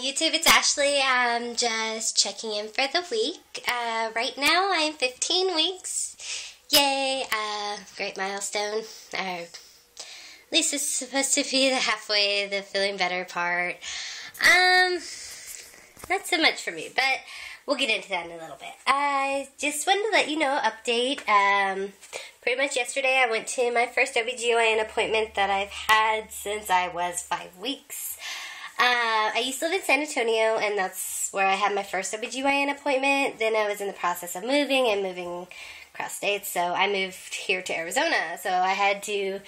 YouTube, it's Ashley. I'm just checking in for the week. Right now, I'm 15 weeks. Yay! Great milestone. At least it's supposed to be the halfway, the feeling better part. Not so much for me, but we'll get into that in a little bit. I just wanted to let you know, update. Pretty much yesterday, I went to my first OBGYN appointment that I've had since I was 5 weeks. I used to live in San Antonio, and that's where I had my first OBGYN appointment. Then I was in the process of moving across states, so I moved here to Arizona. So I had to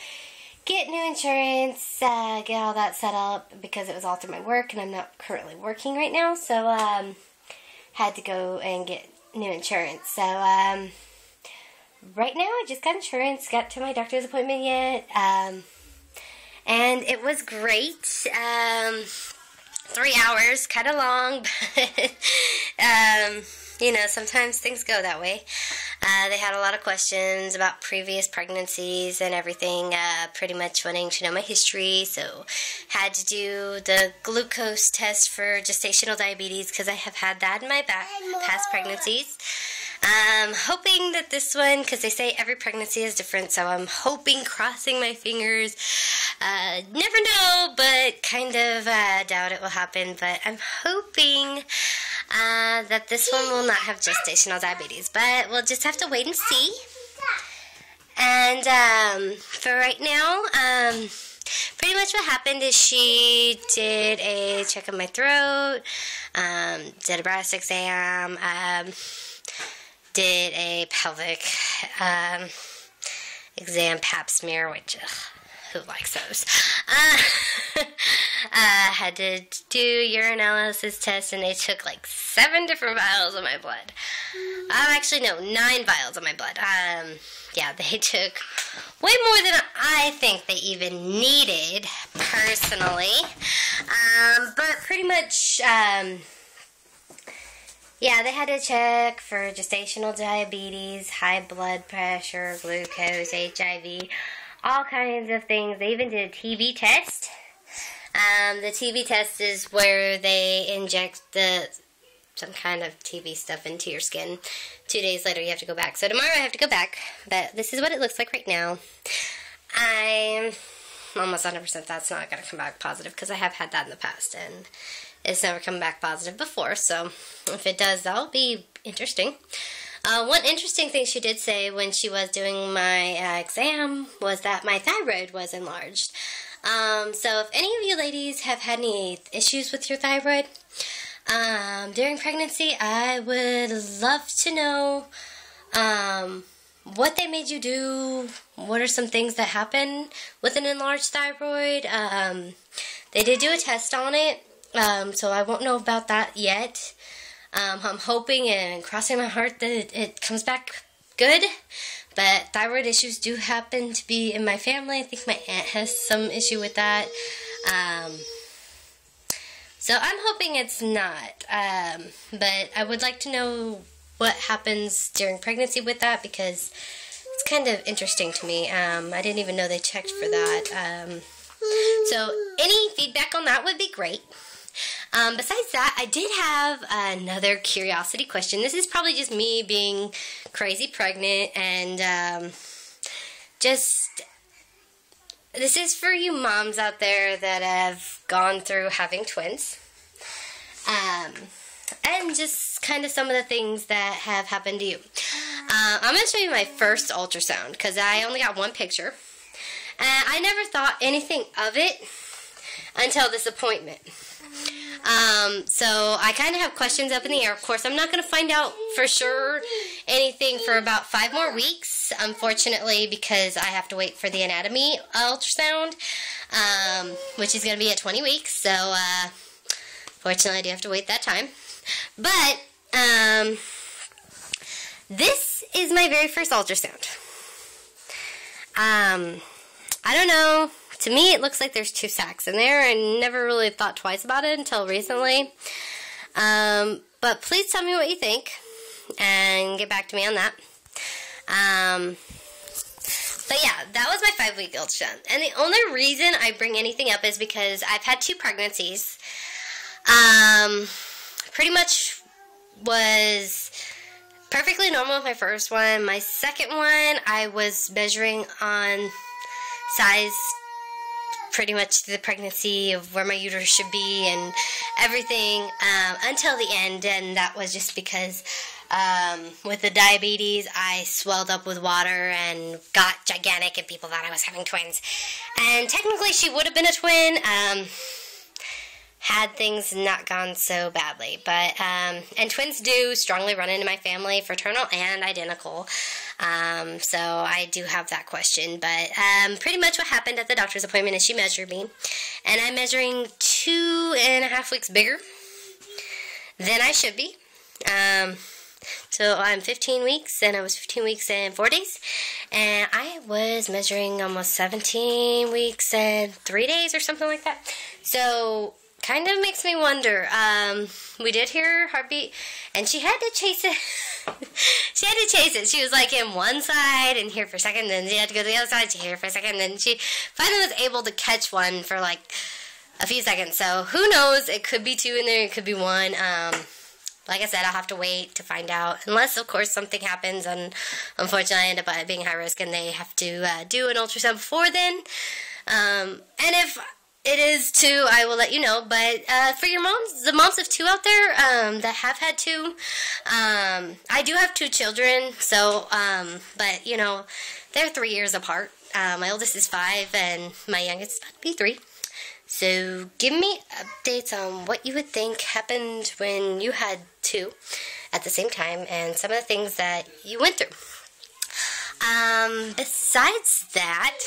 get new insurance, get all that set up, because it was all through my work, and I'm not currently working right now, so had to go and get new insurance. So right now I just got insurance, got to my doctor's appointment yet, and it was great. 3 hours, kind of long, but, you know, sometimes things go that way. They had a lot of questions about previous pregnancies and everything, pretty much wanting to know my history, so had to do the glucose test for gestational diabetes, because I have had that in my past pregnancies. Hoping that this one, because they say every pregnancy is different, so I'm hoping, crossing my fingers, never know, but kind of doubt it will happen, but I'm hoping that this one will not have gestational diabetes, but we'll just have to wait and see. And for right now, pretty much what happened is she did a check of my throat, did a breast exam, did a pelvic exam, pap smear, which, who likes those? Had to do urinalysis tests, and they took like 7 different vials of my blood. Actually, no, 9 vials of my blood. Yeah, they took way more than I think they even needed, personally. But pretty much, yeah, they had to check for gestational diabetes, high blood pressure, glucose, HIV, all kinds of things. They even did a TB test. The TB test is where they inject some kind of TB stuff into your skin. 2 days later, you have to go back. So tomorrow I have to go back, but this is what it looks like right now. I'm almost 100% that's not going to come back positive, because I have had that in the past, and it's never come back positive before, so if it does, that'll be interesting. One interesting thing she did say when she was doing my exam was that my thyroid was enlarged. So if any of you ladies have had any issues with your thyroid during pregnancy, I would love to know what they made you do. What are some things that happen with an enlarged thyroid? They did do a test on it. So I won't know about that yet. I'm hoping and crossing my heart that it comes back good, but thyroid issues do happen to be in my family. I think my aunt has some issue with that. So I'm hoping it's not, but I would like to know what happens during pregnancy with that, because it's kind of interesting to me. I didn't even know they checked for that. So any feedback on that would be great. Besides that, I did have another curiosity question. This is probably just me being crazy pregnant, and this is for you moms out there that have gone through having twins. And just kind of some of the things that have happened to you. I'm going to show you my first ultrasound, because I only got one picture. And I never thought anything of it until this appointment. So I kind of have questions up in the air. Of course, I'm not going to find out for sure anything for about 5 more weeks, unfortunately, because I have to wait for the anatomy ultrasound, which is going to be at 20 weeks. So, fortunately, I do have to wait that time. But, this is my very first ultrasound. I don't know. To me, it looks like there's 2 sacs in there. I never really thought twice about it until recently. But please tell me what you think, and get back to me on that. But yeah, that was my 5-week ultrasound. And the only reason I bring anything up is because I've had 2 pregnancies. Pretty much was perfectly normal with my first one. My second one, I was measuring on size pretty much the pregnancy of where my uterus should be and everything until the end, and that was just because with the diabetes I swelled up with water and got gigantic and people thought I was having twins, and technically she would have been a twin had things not gone so badly. But and twins do strongly run into my family, fraternal and identical. So I do have that question. But pretty much what happened at the doctor's appointment is she measured me, and I'm measuring 2.5 weeks bigger than I should be. So I'm 15 weeks, and I was 15 weeks and 4 days, and I was measuring almost 17 weeks and 3 days or something like that. So kind of makes me wonder. We did hear her heartbeat, and she had to chase it. She had to chase it. She was like in one side and here for a second, then she had to go to the other side, here for a second, then she finally was able to catch one for like a few seconds. So who knows? It could be 2 in there, it could be 1. Like I said, I'll have to wait to find out, unless of course something happens and unfortunately I end up being high risk and they have to do an ultrasound before then. And if it is 2, I will let you know. But for your moms, the moms of 2 out there that have had 2, I do have 2 children, so, but, you know, they're 3 years apart. My oldest is 5, and my youngest is about to be 3. So give me updates on what you would think happened when you had 2 at the same time, and some of the things that you went through. Besides that,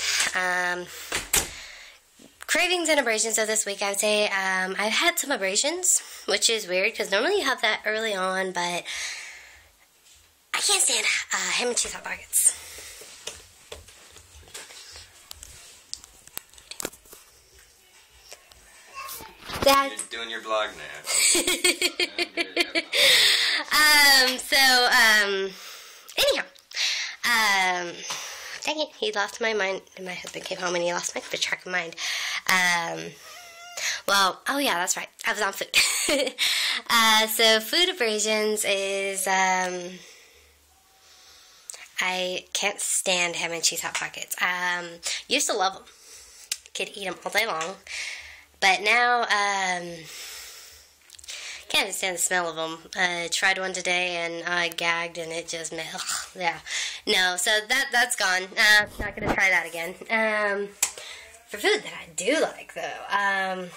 cravings and abrasions. So this week I would say I've had some abrasions, which is weird because normally you have that early on, but I can't stand ham and cheese hot pockets. You're doing your vlog now. Anyhow, dang it, he lost my mind. My husband came home and he lost my track of mind. Well, oh yeah, that's right. I was on food. So food abrasions is, I can't stand ham and cheese hot pockets. Used to love them. Could eat them all day long. But now, can't stand the smell of them. I tried one today and I gagged and it just, yeah. No, so that's gone. Not going to try that again. For food that I do like, though,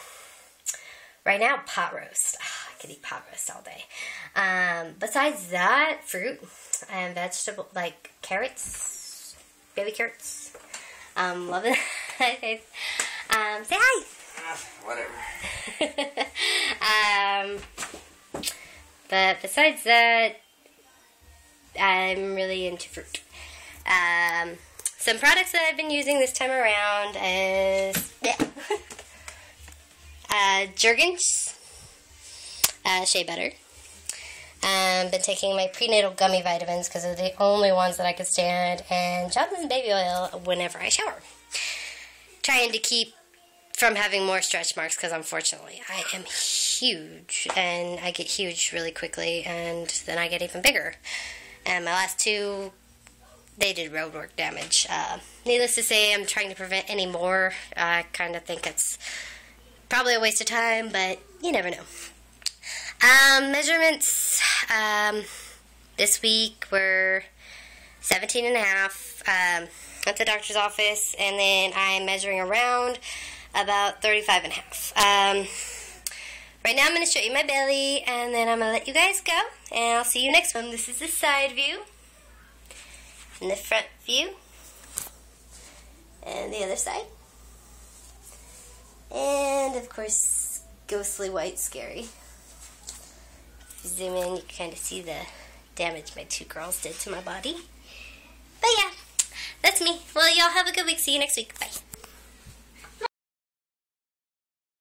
right now, pot roast. I could eat pot roast all day. Besides that, fruit and vegetable, like carrots, baby carrots. Love it. Say hi. Whatever. But besides that, I'm really into fruit. Some products that I've been using this time around is Jergens shea butter. Been taking my prenatal gummy vitamins because they're the only ones that I could stand, and Johnson's baby oil whenever I shower. Trying to keep from having more stretch marks because unfortunately I am huge and I get huge really quickly and then I get even bigger. And my last 2, they did roadwork damage. Needless to say, I'm trying to prevent any more. I kind of think it's probably a waste of time, but you never know. Measurements this week were 17.5 at the doctor's office, and then I'm measuring around about 35.5. Right now I'm going to show you my belly, and then I'm going to let you guys go, and I'll see you next one. This is the side view, and the front view, and the other side, and of course ghostly white scary. If you zoom in, you can kind of see the damage my 2 girls did to my body. But yeah, that's me. Well, y'all have a good week. See you next week. Bye.